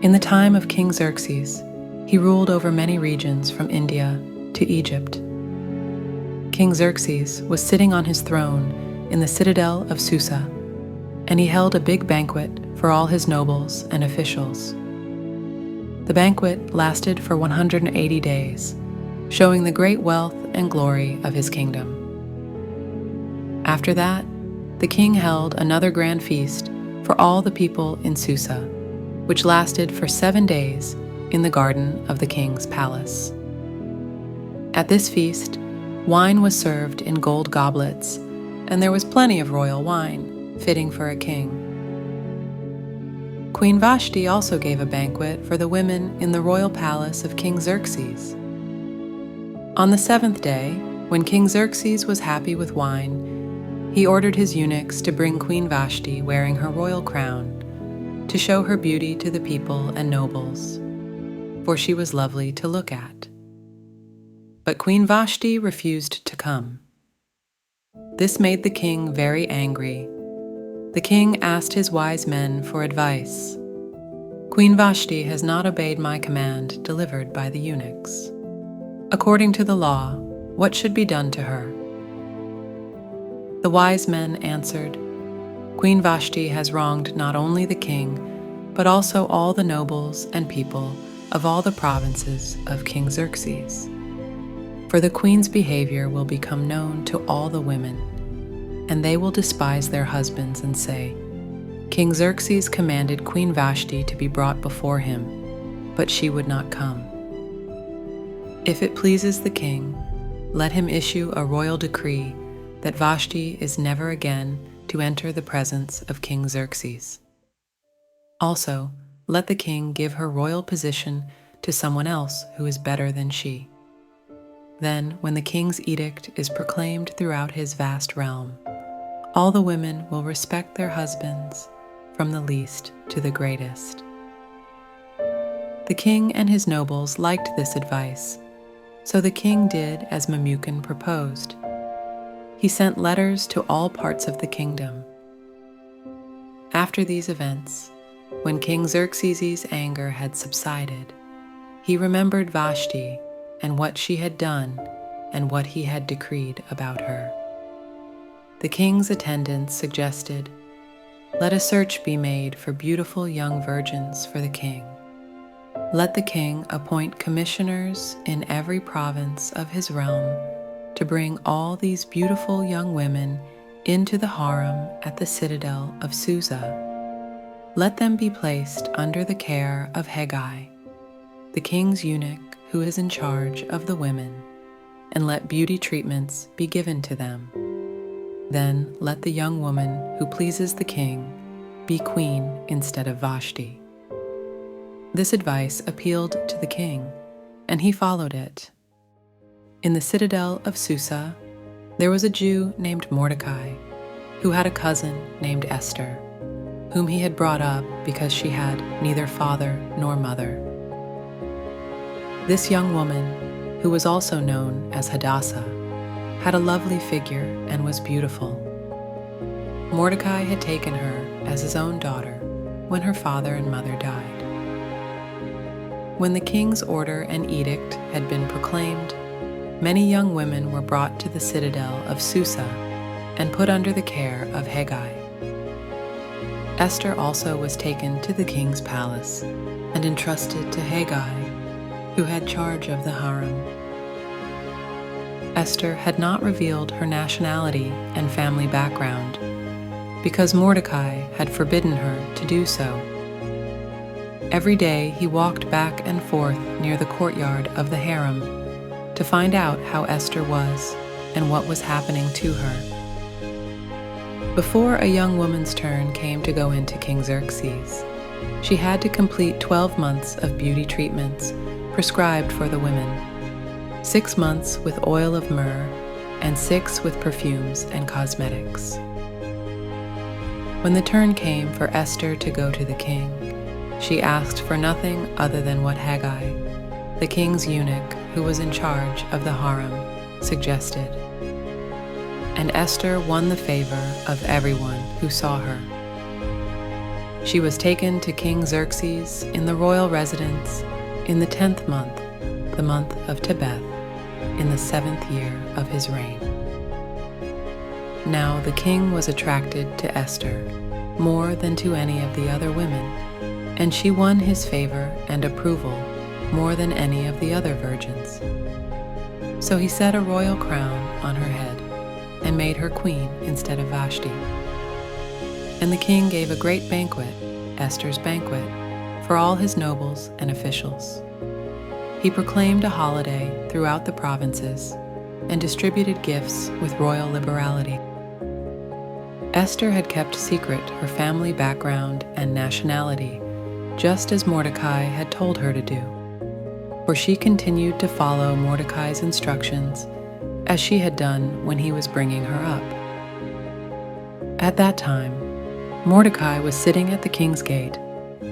In the time of King Xerxes, he ruled over many regions from India to Egypt. King Xerxes was sitting on his throne in the citadel of Susa, and he held a big banquet for all his nobles and officials. The banquet lasted for 180 days, showing the great wealth and glory of his kingdom. After that, the king held another grand feast for all the people in Susa, which lasted for 7 days in the garden of the king's palace. At this feast, wine was served in gold goblets, and there was plenty of royal wine, fitting for a king. Queen Vashti also gave a banquet for the women in the royal palace of King Xerxes. On the 7th day, when King Xerxes was happy with wine, he ordered his eunuchs to bring Queen Vashti wearing her royal crown, to show her beauty to the people and nobles, for she was lovely to look at. But Queen Vashti refused to come. This made the king very angry. The king asked his wise men for advice. Queen Vashti has not obeyed my command delivered by the eunuchs. According to the law, what should be done to her? The wise men answered, Queen Vashti has wronged not only the king, but also all the nobles and people of all the provinces of King Xerxes. For the queen's behavior will become known to all the women, and they will despise their husbands and say, King Xerxes commanded Queen Vashti to be brought before him, but she would not come. If it pleases the king, let him issue a royal decree that Vashti is never again to enter the presence of King Xerxes. Also, let the king give her royal position to someone else who is better than she. Then, when the king's edict is proclaimed throughout his vast realm, all the women will respect their husbands, from the least to the greatest. The king and his nobles liked this advice, so the king did as Memucan proposed. He sent letters to all parts of the kingdom. After these events, when King Xerxes' anger had subsided, he remembered Vashti and what she had done and what he had decreed about her. The king's attendants suggested, let a search be made for beautiful young virgins for the king. Let the king appoint commissioners in every province of his realm to bring all these beautiful young women into the harem at the citadel of Susa. Let them be placed under the care of Hegai, the king's eunuch who is in charge of the women, and let beauty treatments be given to them. Then let the young woman who pleases the king be queen instead of Vashti. This advice appealed to the king, and he followed it. In the citadel of Susa, there was a Jew named Mordecai, who had a cousin named Ester, whom he had brought up because she had neither father nor mother. This young woman, who was also known as Hadassah, had a lovely figure and was beautiful. Mordecai had taken her as his own daughter when her father and mother died. When the king's order and edict had been proclaimed, many young women were brought to the citadel of Susa and put under the care of Hegai. Esther also was taken to the king's palace and entrusted to Hegai, who had charge of the harem. Esther had not revealed her nationality and family background because Mordecai had forbidden her to do so. Every day he walked back and forth near the courtyard of the harem to find out how Esther was and what was happening to her. Before a young woman's turn came to go into King Xerxes, she had to complete 12 months of beauty treatments prescribed for the women, 6 months with oil of myrrh and 6 with perfumes and cosmetics. When the turn came for Esther to go to the king, she asked for nothing other than what Hegai, the king's eunuch who was in charge of the harem, suggested. And Esther won the favor of everyone who saw her. She was taken to King Xerxes in the royal residence in the 10th month, the month of Tebeth, in the 7th year of his reign. Now the king was attracted to Esther more than to any of the other women, and she won his favor and approval more than any of the other virgins. So he set a royal crown on her head and made her queen instead of Vashti. And the king gave a great banquet, Esther's banquet, for all his nobles and officials. He proclaimed a holiday throughout the provinces and distributed gifts with royal liberality. Esther had kept secret her family background and nationality, just as Mordecai had told her to do, for she continued to follow Mordecai's instructions as she had done when he was bringing her up. At that time, Mordecai was sitting at the king's gate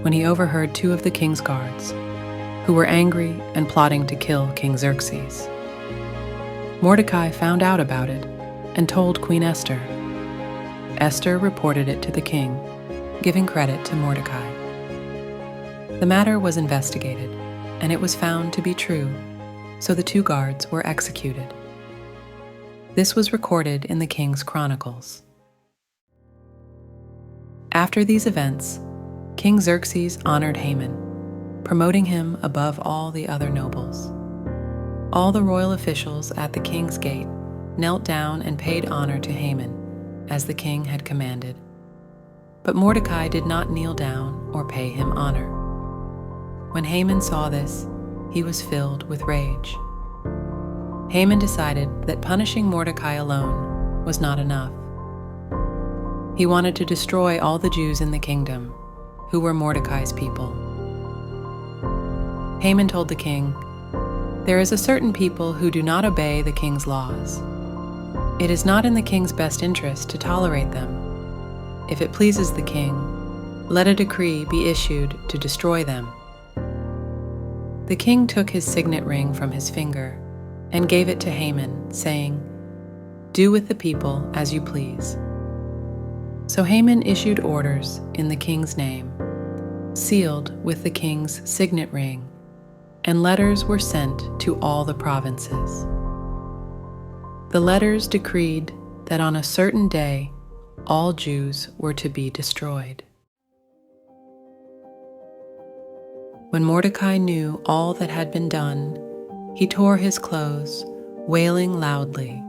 when he overheard two of the king's guards, who were angry and plotting to kill King Xerxes. Mordecai found out about it and told Queen Esther. Esther reported it to the king, giving credit to Mordecai. The matter was investigated, and it was found to be true, so the two guards were executed. This was recorded in the King's Chronicles. After these events, King Xerxes honored Haman, promoting him above all the other nobles. All the royal officials at the king's gate knelt down and paid honor to Haman, as the king had commanded. But Mordecai did not kneel down or pay him honor. When Haman saw this, he was filled with rage. Haman decided that punishing Mordecai alone was not enough. He wanted to destroy all the Jews in the kingdom, who were Mordecai's people. Haman told the king, "There is a certain people who do not obey the king's laws. It is not in the king's best interest to tolerate them. If it pleases the king, let a decree be issued to destroy them." The king took his signet ring from his finger and gave it to Haman, saying, "Do with the people as you please." So Haman issued orders in the king's name, sealed with the king's signet ring, and letters were sent to all the provinces. The letters decreed that on a certain day all Jews were to be destroyed. When Mordecai knew all that had been done, he tore his clothes, wailing loudly.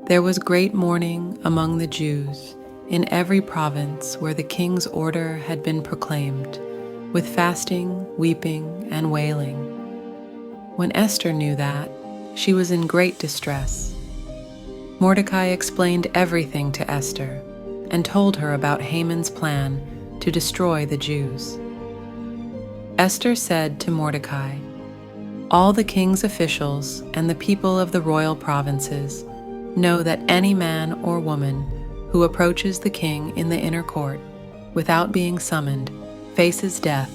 There was great mourning among the Jews in every province where the king's order had been proclaimed, with fasting, weeping, and wailing. When Esther knew that, she was in great distress. Mordecai explained everything to Esther and told her about Haman's plan to destroy the Jews. Esther said to Mordecai, "All the king's officials and the people of the royal provinces know that any man or woman who approaches the king in the inner court without being summoned faces death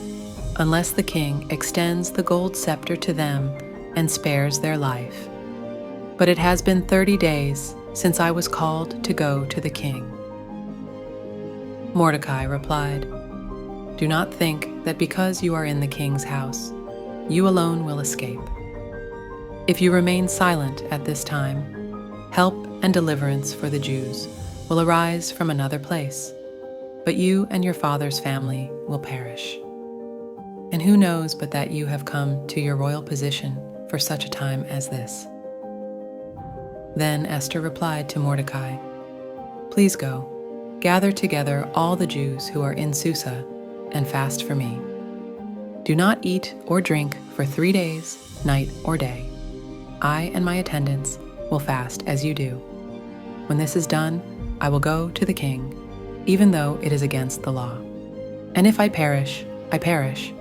unless the king extends the gold scepter to them and spares their life. But it has been 30 days since I was called to go to the king." Mordecai replied, "Do not think that because you are in the king's house, you alone will escape. If you remain silent at this time, help and deliverance for the Jews will arise from another place, but you and your father's family will perish. And who knows but that you have come to your royal position for such a time as this?" Then Esther replied to Mordecai, "Please go, gather together all the Jews who are in Susa and fast for me. Do not eat or drink for 3 days, night or day. I and my attendants will fast as you do. When this is done, I will go to the king, even though it is against the law. And if I perish, I perish."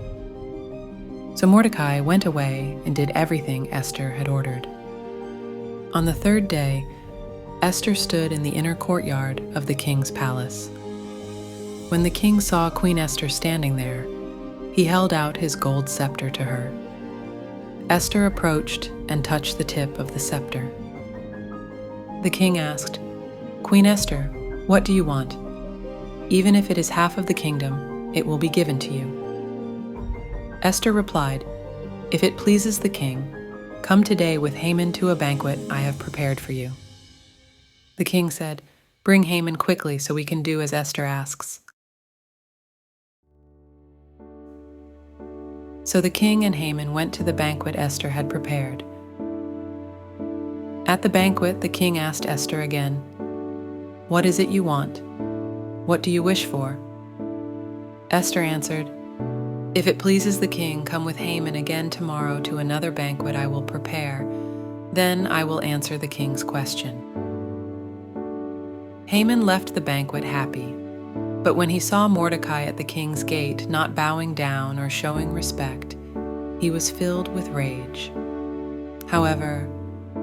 So Mordecai went away and did everything Esther had ordered. On the 3rd day, Esther stood in the inner courtyard of the king's palace. When the king saw Queen Esther standing there, he held out his gold scepter to her. Esther approached and touched the tip of the scepter. The king asked, "Queen Esther, what do you want?" Even if it is half of the kingdom, it will be given to you." Esther replied, "If it pleases the king, come today with Haman to a banquet I have prepared for you." The king said, "Bring Haman quickly so we can do as Esther asks." So the king and Haman went to the banquet Esther had prepared. At the banquet, the king asked Esther again, "What is it you want? What do you wish for?" Esther answered, "If it pleases the king, come with Haman again tomorrow to another banquet I will prepare. Then I will answer the king's question." Haman left the banquet happy, but when he saw Mordecai at the king's gate not bowing down or showing respect, he was filled with rage. However,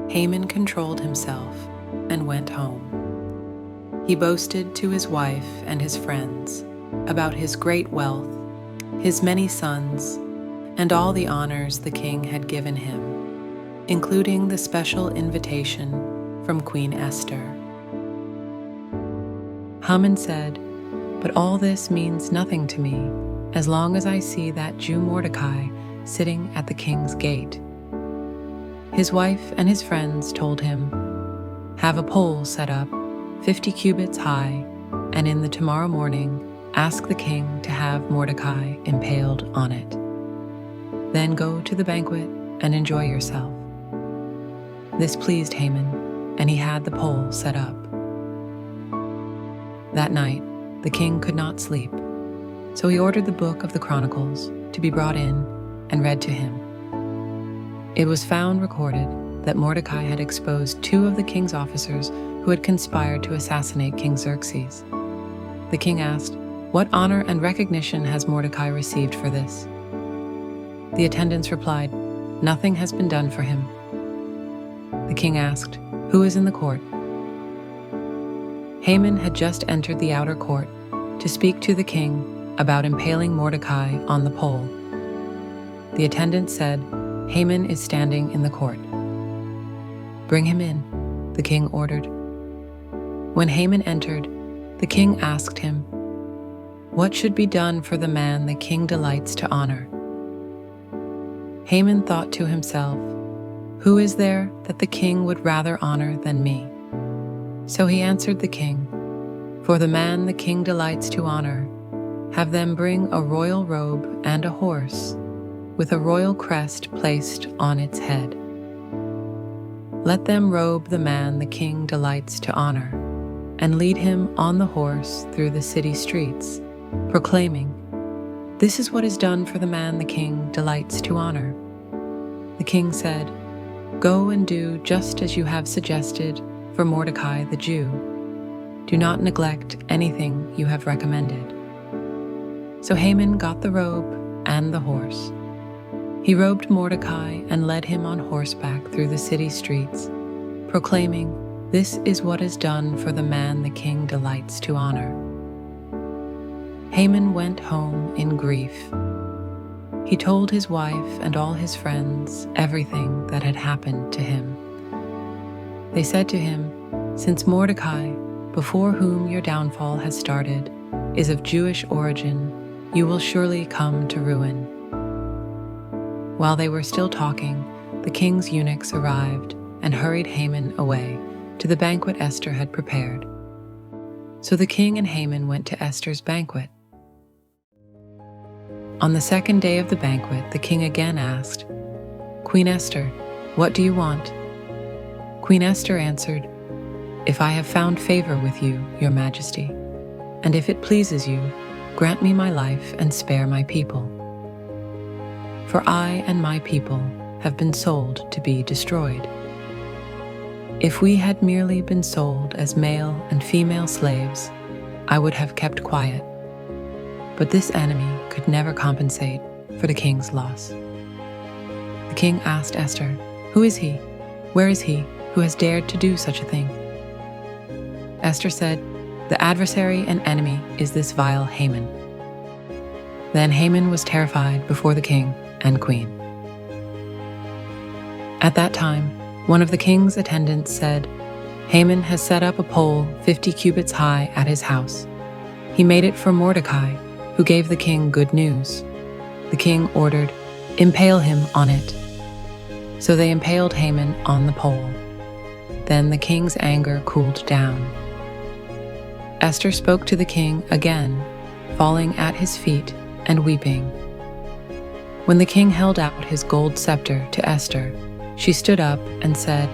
Haman controlled himself and went home. He boasted to his wife and his friends about his great wealth, his many sons, and all the honors the king had given him, including the special invitation from Queen Esther. Haman said, "But all this means nothing to me as long as I see that Jew Mordecai sitting at the king's gate." His wife and his friends told him, "Have a pole set up 50 cubits high, and in the tomorrow morning ask the king to have Mordecai impaled on it. Then go to the banquet and enjoy yourself." This pleased Haman, and he had the pole set up. That night, the king could not sleep, so he ordered the book of the Chronicles to be brought in and read to him. It was found recorded that Mordecai had exposed 2 of the king's officers who had conspired to assassinate King Xerxes. The king asked, "What honor and recognition has Mordecai received for this?" The attendants replied, "Nothing has been done for him." The king asked, "Who is in the court?" Haman had just entered the outer court to speak to the king about impaling Mordecai on the pole. The attendant said, "Haman is standing in the court." "Bring him in," the king ordered. When Haman entered, the king asked him, "What should be done for the man the king delights to honor?" Haman thought to himself, "Who is there that the king would rather honor than me?" So he answered the king, "For the man the king delights to honor, have them bring a royal robe and a horse, with a royal crest placed on its head. Let them robe the man the king delights to honor, and lead him on the horse through the city streets, proclaiming, 'This is what is done for the man the king delights to honor.'" The king said, "Go and do just as you have suggested for Mordecai the Jew. Do not neglect anything you have recommended." So Haman got the robe and the horse. He robed Mordecai and led him on horseback through the city streets, proclaiming, "This is what is done for the man the king delights to honor." Haman went home in grief. He told his wife and all his friends everything that had happened to him. They said to him, "Since Mordecai, before whom your downfall has started, is of Jewish origin, you will surely come to ruin." While they were still talking, the king's eunuchs arrived and hurried Haman away to the banquet Esther had prepared. So the king and Haman went to Esther's banquet. On the second day of the banquet, the king again asked, "Queen Esther, what do you want?" Queen Esther answered, "If I have found favor with you, your majesty, and if it pleases you, grant me my life and spare my people. For I and my people have been sold to be destroyed. If we had merely been sold as male and female slaves, I would have kept quiet. But this enemy could never compensate for the king's loss." The king asked Esther, "Who is he? Where is he who has dared to do such a thing?" Esther said, "The adversary and enemy is this vile Haman." Then Haman was terrified before the king and queen. At that time, one of the king's attendants said, "Haman has set up a pole 50 cubits high at his house. He made it for Mordecai, who gave the king good news. The king ordered, "Impale him on it." So they impaled Haman on the pole. Then the king's anger cooled down. Esther spoke to the king again, falling at his feet and weeping. When the king held out his gold scepter to Esther, she stood up and said,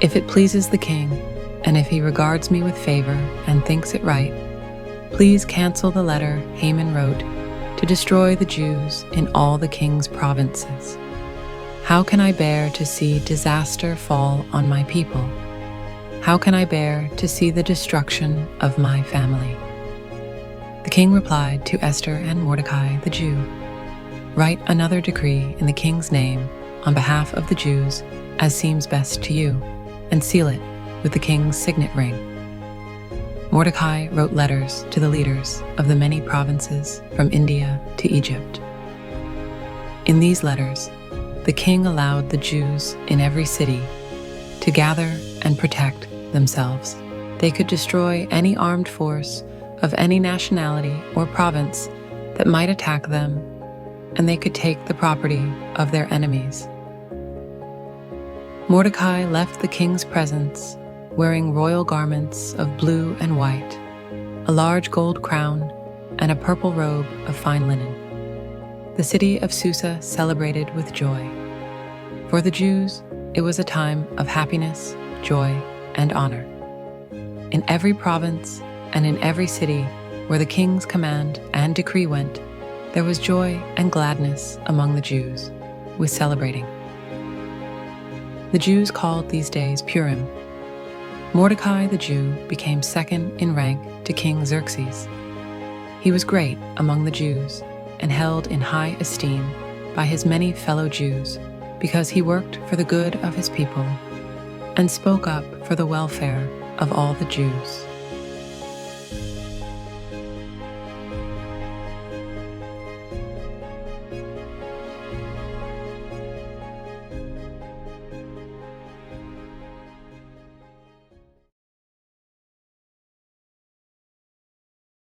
"If it pleases the king, and if he regards me with favor and thinks it right, please cancel the letter Haman wrote to destroy the Jews in all the king's provinces. How can I bear to see disaster fall on my people? How can I bear to see the destruction of my family?" The king replied to Esther and Mordecai the Jew, "Write another decree in the king's name on behalf of the Jews as seems best to you, and seal it with the king's signet ring." Mordecai wrote letters to the leaders of the many provinces from India to Egypt. In these letters, the king allowed the Jews in every city to gather and protect themselves. They could destroy any armed force of any nationality or province that might attack them, and they could take the property of their enemies. Mordecai left the king's presence wearing royal garments of blue and white, a large gold crown, and a purple robe of fine linen. The city of Susa celebrated with joy. For the Jews, it was a time of happiness, joy, and honor. In every province and in every city where the king's command and decree went, there was joy and gladness among the Jews, with celebrating. The Jews called these days Purim. Mordecai the Jew became second in rank to King Xerxes. He was great among the Jews and held in high esteem by his many fellow Jews because he worked for the good of his people and spoke up for the welfare of all the Jews.